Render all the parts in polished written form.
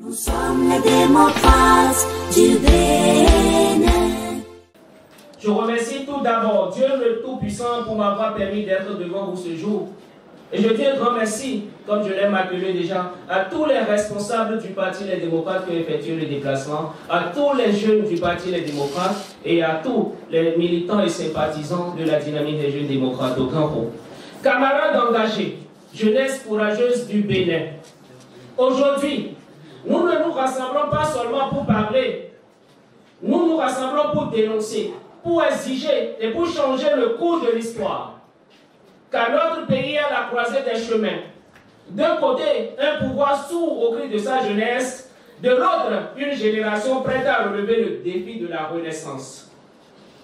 Nous sommes les démocrates du Bénin. Je remercie tout d'abord Dieu le Tout-Puissant pour m'avoir permis d'être devant vous ce jour. Et je dis un grand merci, comme je l'ai appelé déjà, à tous les responsables du Parti Les Démocrates qui ont effectué le déplacement, à tous les jeunes du Parti Les Démocrates et à tous les militants et sympathisants de la dynamique des jeunes démocrates au Grand Pont. Camarades engagés, jeunesse courageuse du Bénin, aujourd'hui, nous ne nous rassemblons pas seulement pour parler, nous nous rassemblons pour dénoncer, pour exiger et pour changer le cours de l'histoire. Car notre pays est à la croisée des chemins. D'un côté, un pouvoir sourd au cri de sa jeunesse, de l'autre, une génération prête à relever le défi de la renaissance.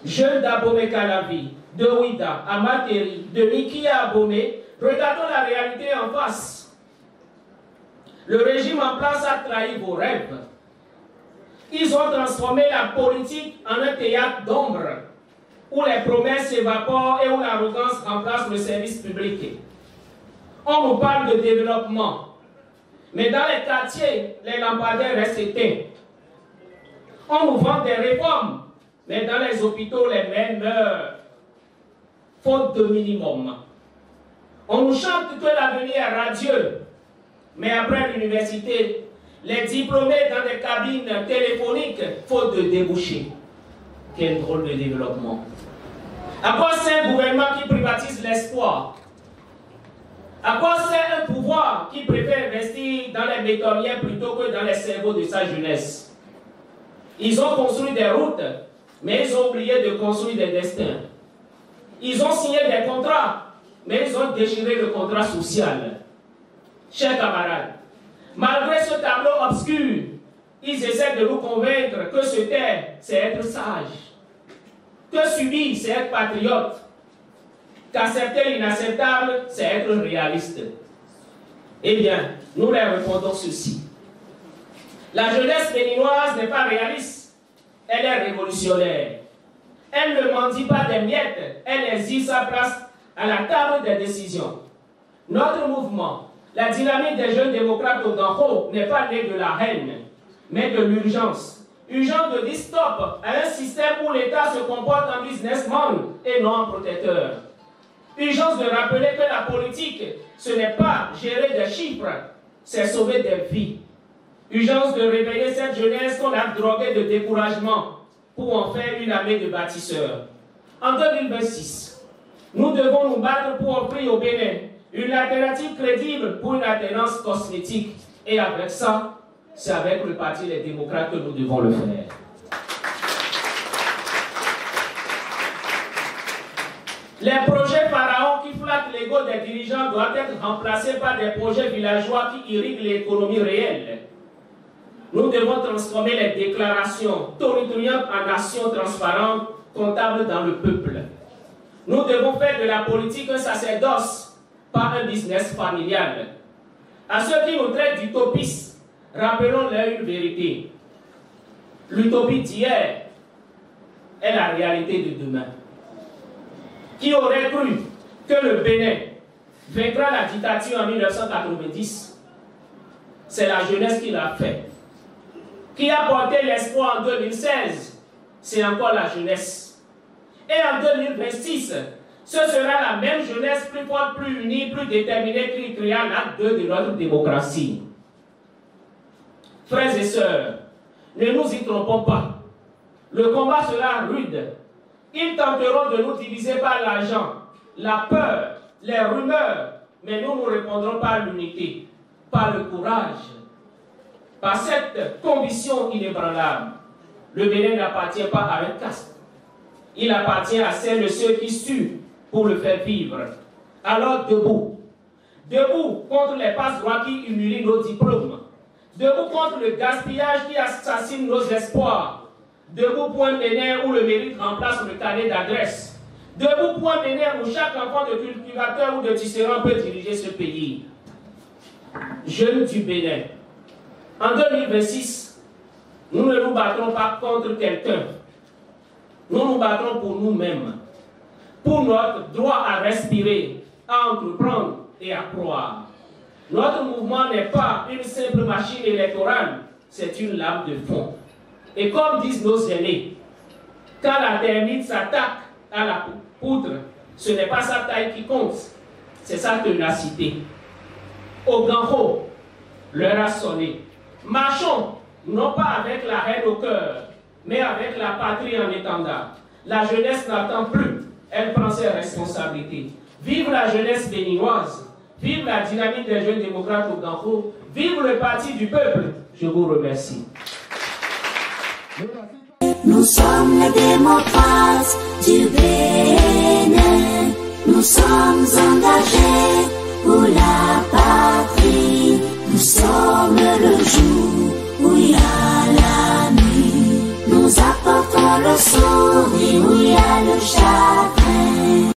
Jeunes d'Abomey Calavi, de Ouida, Amateri, de Mikia Abomey, regardons la réalité en face. Le régime en place a trahi vos rêves. Ils ont transformé la politique en un théâtre d'ombre, où les promesses s'évaporent et où l'arrogance remplace le service public. On nous parle de développement, mais dans les quartiers, les lampadaires restent éteints. On nous vend des réformes, mais dans les hôpitaux, les mères meurent, faute de minimum. On nous chante que l'avenir est radieux, mais après l'université, les diplômés dans des cabines téléphoniques, faute de débouchés. Quel drôle de développement. À quoi sert un gouvernement qui privatise l'espoir? À quoi sert un pouvoir qui préfère investir dans les bétonnières plutôt que dans les cerveaux de sa jeunesse? Ils ont construit des routes, mais ils ont oublié de construire des destins. Ils ont signé des contrats, mais ils ont déchiré le contrat social. Chers camarades, malgré ce tableau obscur, ils essaient de nous convaincre que se taire, c'est être sage. Que subir, c'est être patriote. Qu'accepter l'inacceptable, c'est être réaliste. Eh bien, nous leur répondons ceci. La jeunesse béninoise n'est pas réaliste, elle est révolutionnaire. Elle ne mendie pas des miettes, elle exige sa place à la table des décisions. Notre mouvement, la dynamique des jeunes démocrates au Ganho, n'est pas née de la haine, mais de l'urgence. Urgence de dire stop à un système où l'État se comporte en businessman et non en protecteur. Urgence de rappeler que la politique, ce n'est pas gérer des chiffres, c'est sauver des vies. Urgence de réveiller cette jeunesse qu'on a droguée de découragement pour en faire une armée de bâtisseurs. En 2026, nous devons nous battre pour offrir au Bénin une alternative crédible pour une alternance cosmétique. Et avec ça, c'est avec le Parti Les Démocrates que nous devons le faire. Les projets pharaons qui flattent l'ego des dirigeants doivent être remplacés par des projets villageois qui irriguent l'économie réelle. Nous devons transformer les déclarations tonitruantes en actions transparentes, comptables dans le peuple. Nous devons faire de la politique un sacerdoce, pas un business familial. À ceux qui nous traitent d'utopistes, rappelons-leur une vérité. L'utopie d'hier est la réalité de demain. Qui aurait cru que le Bénin vaincra la dictature en 1990? C'est la jeunesse qui l'a fait. Qui a porté l'espoir en 2016? C'est encore la jeunesse. Et en 2026, ce sera la même jeunesse plus forte, plus unie, plus déterminée qui créera l'acte 2 de notre démocratie. Frères et sœurs, ne nous y trompons pas. Le combat sera rude. Ils tenteront de nous diviser par l'argent, la peur, les rumeurs, mais nous répondrons par l'unité, par le courage, par cette conviction inébranlable. Le Bénin n'appartient pas à un caste. Il appartient à celles et ceux qui suent pour le faire vivre. Alors debout. Debout contre les passe-droits qui humilient nos diplômes. Debout contre le gaspillage qui assassine nos espoirs. Debout pour un Bénin où le mérite remplace le carnet d'adresse. Debout pour un Bénin où chaque enfant de cultivateur ou de tisserand peut diriger ce pays. Jeunes du Bénin, en 2026, nous ne nous battrons pas contre quelqu'un. Nous nous battrons pour nous-mêmes, pour notre droit à respirer, à entreprendre et à croire. Notre mouvement n'est pas une simple machine électorale, c'est une lame de fond. Et comme disent nos aînés, quand la termite s'attaque à la poudre, ce n'est pas sa taille qui compte, c'est sa ténacité. Au Ganho, l'heure a sonné. Marchons, non pas avec la haine au cœur, mais avec la patrie en étendard. La jeunesse n'attend plus, elle prend ses responsabilités. Vive la jeunesse béninoise, vive la dynamique des jeunes démocrates au Ganho, vive le parti du peuple. Je vous remercie. Nous sommes les démocrates du Bénin. Nous sommes engagés pour la patrie. Nous sommes le jour où il y a la nuit. Nous apportons le sourire où il y a le chagrin.